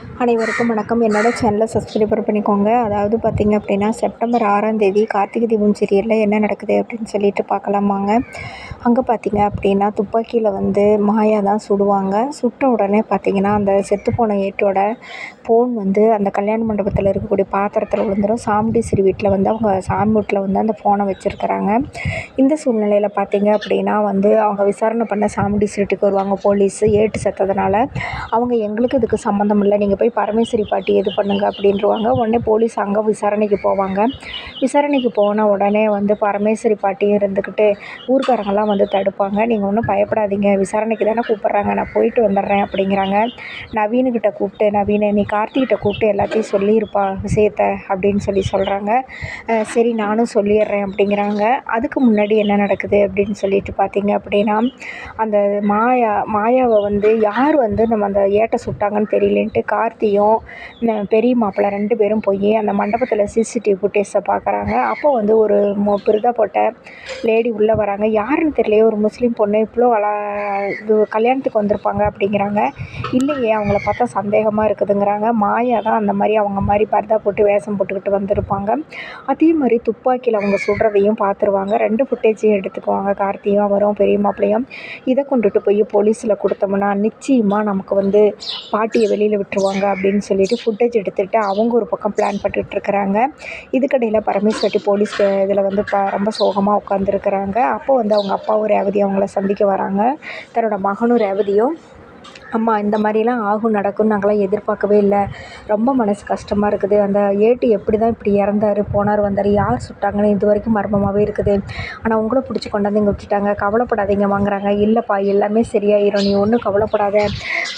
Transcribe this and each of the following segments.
அனைவருக்கும் வணக்கம். என்னோடய சேனலை சப்ஸ்கிரைபர் பண்ணிக்கோங்க. அதாவது பார்த்திங்க அப்படின்னா, செப்டம்பர் 6ஆம் தேதி கார்த்திகை தீபம் சீரியலில் என்ன நடக்குது அப்படின்னு சொல்லிட்டு பார்க்கலாமாங்க. அங்கே பார்த்திங்க அப்படின்னா, துப்பாக்கியில் மாயா தான் சுடுவாங்க. சுட்ட உடனே பார்த்திங்கன்னா, அந்த செத்துப்போன ஏட்டோட ஃபோன் அந்த கல்யாண மண்டபத்தில் இருக்கக்கூடிய பாத்திரத்தில் விழுந்துடும். சாமுண்டீஸ்வரி வீட்டில் அவங்க சாமி வீட்டில் அந்த ஃபோனை வச்சுருக்கிறாங்க. இந்த சூழ்நிலையில் பார்த்திங்க அப்படின்னா அவங்க விசாரணை பண்ண சாமுண்டீஸ்வரி வீட்டுக்கு வருவாங்க போலீஸு. ஏட்டு செத்ததுனால அவங்க எங்களுக்கு இதுக்கு சம்மந்தம் இல்லை, நீங்கள் போய் பரமேஸ்வரி பாட்டி இது பண்ணுங்க அப்படின்றவாங்க. உடனே போலீஸ் அங்கே விசாரணைக்கு போவாங்க. விசாரணைக்கு போன உடனே பரமேஸ்வரி பாட்டி இருந்துக்கிட்டு ஊர்க்காரங்கெல்லாம் தடுப்பாங்க. நீங்கள் ஒன்றும் பயப்படாதீங்க, விசாரணைக்கு தானே கூப்பிட்றாங்க, நான் போயிட்டு வந்துடுறேன் அப்படிங்கிறாங்க. நவீனுக்கிட்ட கூப்பிட்டு, நவீனை நீ கார்த்திகிட்ட கூப்பிட்டு எல்லாத்தையும் சொல்லியிருப்பா விஷயத்த அப்படின்னு சொல்கிறாங்க. சரி நானும் சொல்லிடுறேன் அப்படிங்கிறாங்க. அதுக்கு முன்னாடி என்ன நடக்குது அப்படின்னு சொல்லிட்டு பார்த்தீங்க அப்படின்னா, அந்த மாயாவை யார் நம்ம அந்த ஏட்டை சுட்டாங்கன்னு தெரியலேன்ட்டு கார்த்தியும் பெரிய மாப்பிள்ளை 2 பேரும் போய் அந்த மண்டபத்தில் சிசிடிவி ஃபுட்டேஜை பார்க்குறாங்க. அப்போ ஒரு பிருதா போட்ட லேடி உள்ளே வராங்க. யாருன்னு தெரியலையே, ஒரு முஸ்லீம் பொண்ணு இவ்வளோ இது கல்யாணத்துக்கு வந்திருப்பாங்க அப்படிங்கிறாங்க. இல்லையே, அவங்கள பார்த்தா சந்தேகமாக இருக்குதுங்கிறாங்க. மாயா தான் அந்த மாதிரி அவங்க மாதிரி பர்தா போட்டு வேஷம் போட்டுக்கிட்டு வந்திருப்பாங்க. அதே மாதிரி துப்பாக்கியில் அவங்க சுடுறதையும் பார்த்துருவாங்க. 2 ஃபுட்டேஜையும் எடுத்துக்குவாங்க, கார்த்தியும் அவரும் பெரிய மாப்பிள்ளையும். இதை கொண்டுட்டு போய் போலீஸில் கொடுத்தோம்னா நிச்சயமாக நமக்கு பாட்டியை வெளியில் விட்டுருவாங்க அப்படின்னு சொல்லிட்டு ஃபுட்டேஜ் எடுத்துகிட்டு அவங்க ஒரு பக்கம் பிளான் பண்ணிட்டுருக்குறாங்க. இதுக்கடையில் பரமேஸ்வரி போலீஸ் இதில் ரொம்ப சோகமாக உட்காந்துருக்குறாங்க. அப்போ அவங்க அப்பாவும் ரேவதி அவங்கள சந்திக்க வராங்க. தன்னோட மகனும் ரேவதியும், அம்மா இந்த மாதிரிலாம் ஆகும் நடக்கும்னு நாங்களாம் எதிர்பார்க்கவே இல்லை, ரொம்ப மனசு கஷ்டமாக இருக்குது. அந்த ஏட்டு எப்படி தான் இப்படி இறந்தார் போனார் வந்தார், யார் சுட்டாங்கன்னு இது வரைக்கும் மர்மமாகவே இருக்குது. ஆனால் உங்களை பிடிச்சி கொண்டாந்து இங்கே விட்டுட்டாங்க, கவலைப்படாதீங்க வாங்குறாங்க. இல்லைப்பா எல்லாமே சரியாயிரும், நீ ஒன்றும் கவலைப்படாத,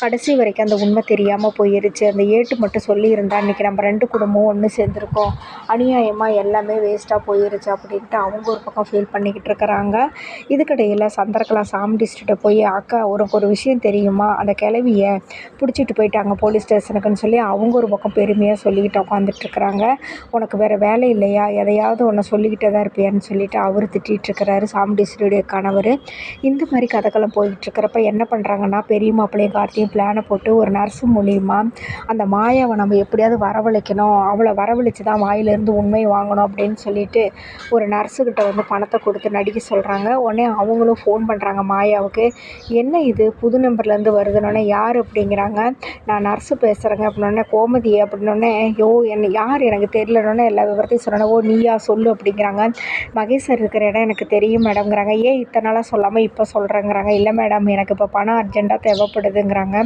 கடைசி வரைக்கும் அந்த உண்மை தெரியாமல் போயிருச்சு. அந்த ஏட்டு மட்டும் சொல்லியிருந்தா இன்றைக்கி நம்ம 2 குடும்பமும் ஒன்று சேர்ந்துருக்கோம், அநியாயமாக எல்லாமே வேஸ்ட்டாக போயிருச்சு அப்படின்ட்டு அவங்க ஒரு பக்கம் ஃபீல் பண்ணிக்கிட்டு இருக்கிறாங்க. இதுக்கிடையில் சந்திரகலா சாமுண்டீஸ்வரிட்ட போய், அக்கா உனக்கு ஒரு விஷயம் தெரியுமா, அந்த கிளவியை பிடிச்சிட்டு போயிட்டாங்க போலீஸ் ஸ்டேஷனுக்குன்னு சொல்லி அவங்க ஒரு பக்கம் பெருமையாக சொல்லிக்கிட்டு உட்காந்துட்ருக்குறாங்க. உனக்கு வேறு வேலை இல்லையா, எதையாவது ஒன்று சொல்லிக்கிட்டே தான் இருப்பியான்னு சொல்லிட்டு அவர் திட்டிகிட்ருக்கிறாரு சாமுண்டீஸ்வரியுடைய கணவர். இந்த மாதிரி கதைக்களம் போயிட்டுருக்கிறப்ப என்ன பண்ணுறாங்கன்னா, பெரிய மாப்பிள்ளையும் கார்த்தியும் பிளானை போட்டு ஒரு நர்ஸு மூலிமா அந்த மாயாவை நம்ம எப்படியாவது வரவழைக்கணும், அவளை வரவழைச்சி தான் வாயிலேருந்து உண்மையை வாங்கணும் அப்படின்னு சொல்லிட்டு ஒரு நர்ஸுக்கிட்ட பணத்தை கொடுத்து நடிக்க சொல்கிறாங்க. உடனே அவங்களும் ஃபோன் பண்ணுறாங்க மாயாவுக்கு. என்ன இது புது நம்பர்லேருந்து வருதுன்னு. யார் அப்படிங்கிறாங்க. நான் நர்ஸு பேசுகிறேங்க அப்படின்னோடனே, கோமதி அப்படின்னோடனே, என்ன யார் எனக்கு தெரியலன்னொடனே எல்லா விவரத்தையும் சொன்னோன்னே, ஓ நீயா சொல்லு அப்படிங்கிறாங்க. மகேஷ் சார் இருக்கிற இடம் எனக்கு தெரியும் மேடம்ங்கிறாங்க. ஏன் இத்தனை நாளாக சொல்லாமல் இப்போ சொல்கிறேங்கிறாங்க. இல்லை மேடம் எனக்கு இப்போ பணம் அர்ஜெண்ட்டாக தேவைப்படுதுங்கிறாங்க.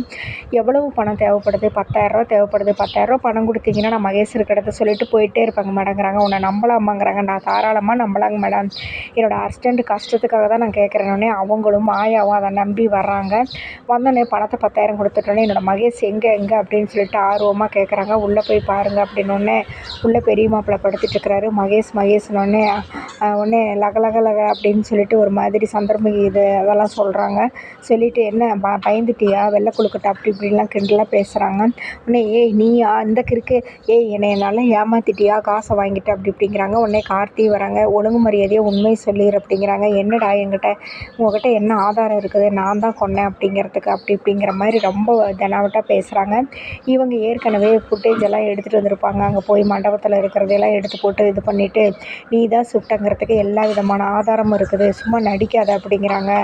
எவ்வளவு பணம் தேவைப்படுது, 10,000 தேவைப்படுது, 10,000 பணம் கொடுத்தீங்கன்னா நான் மகேஷ் இருக்கிற இடத்த சொல்லிட்டு போயிட்டே இருப்பாங்க மேடங்கிறாங்க. உன்னை நம்பலாமாங்கிறாங்க. நான் தாராளமாக நம்பலாங்க மேடம், என்னோடய அர்ஜென்ட் கஷ்டத்துக்காக தான் நான் கேட்குறேன்னொடனே அவங்களும் மாயாவும் அதை நம்பி வர்றாங்க. வந்தோடனே பணத்தை 10,000 கொடுத்துட்டோன்னே, என்னோடய மகேஷ் எங்கே அப்படின்னு சொல்லிட்டு ஆர்வமாக கேட்குறாங்க. உள்ளே போய் பாருங்கள் அப்படின்னோடனே உள்ளே பெரிய மாப்பிள்ளை படுத்துட்டுருக்கிறாரு. மகேஷ்னோடனே உடனே லக அப்படின்னு சொல்லிட்டு ஒரு மாதிரி சந்திரமுகி இது அதெல்லாம் சொல்கிறாங்க. சொல்லிவிட்டு என்ன பயந்துட்டியா, வெள்ளை கொழுக்கட்டை அப்படி இப்படின்லாம் கிண்டலாக பேசுகிறாங்க. உடனே ஏய் நீயா இந்த கிறுக்கு, ஏய் என்னை நல்லா ஏமாற்றிட்டியா, காசை வாங்கிட்டு அப்படி இப்படிங்கிறாங்க. உடனே கார்த்தி வராங்க. ஒழுங்கு மரியாதையாக உண்மையை சொல்லிடு அப்படிங்கிறாங்க. என்னடா உங்ககிட்ட என்ன ஆதாரம் இருக்குது, நான் தான் கொன்னேன் அப்படிங்கிறதுக்கு அப்படி இப்படிங்கிற மாதிரி ரொம்ப தெனாவட்டாக பேசுகிறாங்க. இவங்க ஏற்கனவே ஃபுட்டேஜ் எல்லாம் எடுத்துகிட்டு வந்திருப்பாங்க. அங்கே போய் மண்டபத்தில் இருக்கிறதெல்லாம் எடுத்து போட்டு இது பண்ணிவிட்டு, நீ தான் சுட்டங்கிறதுக்கு எல்லா விதமான ஆதாரமும் இருக்குது, சும்மா நடிக்காத அப்படிங்கிறாங்க.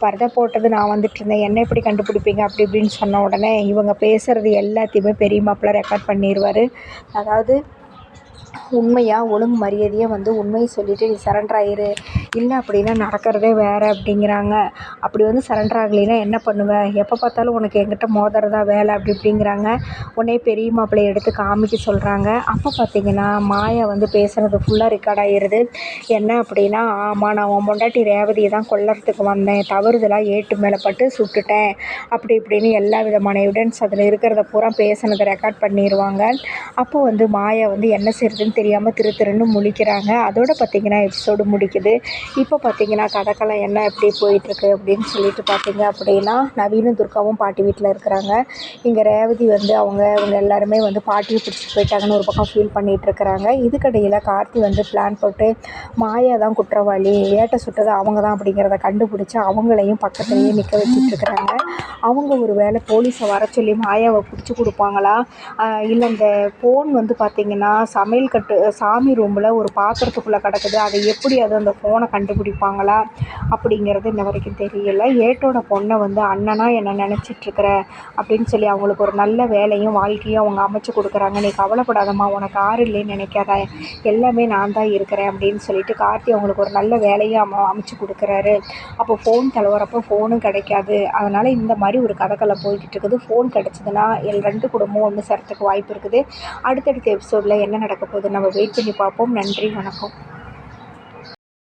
பர்தா போட்டது நான் வந்துட்டுருந்தேன், என்ன எப்படி கண்டுபிடிப்பீங்க அப்படி இப்படின்னு சொன்ன உடனே இவங்க பேசுகிறது எல்லாத்தையுமே பெரிய மாப்பிள்ளை ரெக்கார்ட் பண்ணிடுவார். அதாவது உண்மையாக ஒழுங்கு மரியாதையாக உண்மையை சொல்லிவிட்டு நீ சரண்டர் ஆயிரு, இல்லை அப்படின்னா நடக்கிறதே வேறு அப்படிங்கிறாங்க. அப்படி சரண்டர் ஆகலைன்னா என்ன பண்ணுவேன், எப்போ பார்த்தாலும் உனக்கு என்கிட்ட மோதுறதா வேலை அப்படி இப்படிங்கிறாங்க. உடனே பெரிய மாப்பிள்ளையை எடுத்து காமிக்க சொல்கிறாங்க. அப்போ பார்த்திங்கன்னா மாயா பேசுகிறது ஃபுல்லாக ரெக்கார்ட் ஆகிடுது. என்ன அப்படின்னா, ஆமாம் நான் உன் பொண்டாட்டி ரேவதியை தான் கொல்லறதுக்கு வந்தேன், தவறுதலாக ஏட்டு மேலே பட்டு சுட்டுட்டேன் அப்படி இப்படின்னு எல்லா விதமான எவிடன்ஸ் அதில் இருக்கிறத பூரா பேசுனதை ரெக்கார்ட் பண்ணிடுவாங்க. அப்போ மாயா என்ன செய்யுதுன்னு தெரியாமல் திருன்னு முழிக்கிறாங்க. அதோடு பார்த்திங்கன்னா எபிசோடு முடிக்குது. இப்போ பார்த்திங்கன்னா கதைக்களம் என்ன எப்படி போயிட்டுருக்கு அப்படின்னு சொல்லிட்டு பார்த்திங்க அப்படின்னா, நவீனும் துர்காவும் பாட்டி வீட்டில் இருக்கிறாங்க. இங்கே ரேவதி வந்து இவங்க எல்லாருமே வந்து பாட்டியை பிடிச்சிட்டு போயிட்டாங்கன்னு ஒரு பக்கம் ஃபீல் பண்ணிகிட்ருக்கிறாங்க. இதுக்கிடையில் கார்த்தி வந்து பிளான் போட்டு மாயா தான் குற்றவாளி, ஏட்டை சுட்டது அவங்க தான் அப்படிங்கிறத கண்டுபிடிச்சி அவங்களையும் பக்கத்துலேயே நிற்க வச்சிட்ருக்குறாங்க. அவங்க ஒரு வேளை போலீஸை வர சொல்லி மாயாவை பிடிச்சி கொடுப்பாங்களா, இல்லை இந்த ஃபோன் வந்து பார்த்திங்கன்னா சமையல் கட்டு சாமி ரூமில் ஒரு பாத்திரத்துக்குள்ளே கிடக்குது, அதை எப்படி அது அந்த ஃபோனை கண்டுபிடிப்பாங்களா அப்படிங்கிறது இன்ன வரைக்கும் தெரியலை. ஏட்டோட பொண்ணை வந்து அண்ணனா என்ன நினச்சிட்ருக்குற அப்படின்னு சொல்லி அவங்களுக்கு ஒரு நல்ல வேலையும் வாழ்க்கையும் அவங்க அமைச்சு கொடுக்குறாங்க. நீ கவலைப்படாதம்மா, உனக்கு யாரும் இல்லைன்னு நினைக்காத, எல்லாமே நான் தான் இருக்கிறேன் அப்படின்னு சொல்லிட்டு கார்த்தி அவங்களுக்கு ஒரு நல்ல வேலையை அமைச்சு கொடுக்குறாரு. அப்போ ஃபோன் தழுவுறப்போ ஃபோனும் கிடைக்காது. அதனால் இந்த மாதிரி ஒரு கதைக்களம் போய்கிட்டு இருக்குது. ஃபோன் கிடச்சிதுன்னா 2 குடும்பம் ஒன்று சேரத்துக்கு வாய்ப்பு இருக்குது. அடுத்தடுத்த எபிசோடில் என்ன நடக்க போகுது நம்ம வெயிட் பண்ணி பார்ப்போம். நன்றி, வணக்கம்.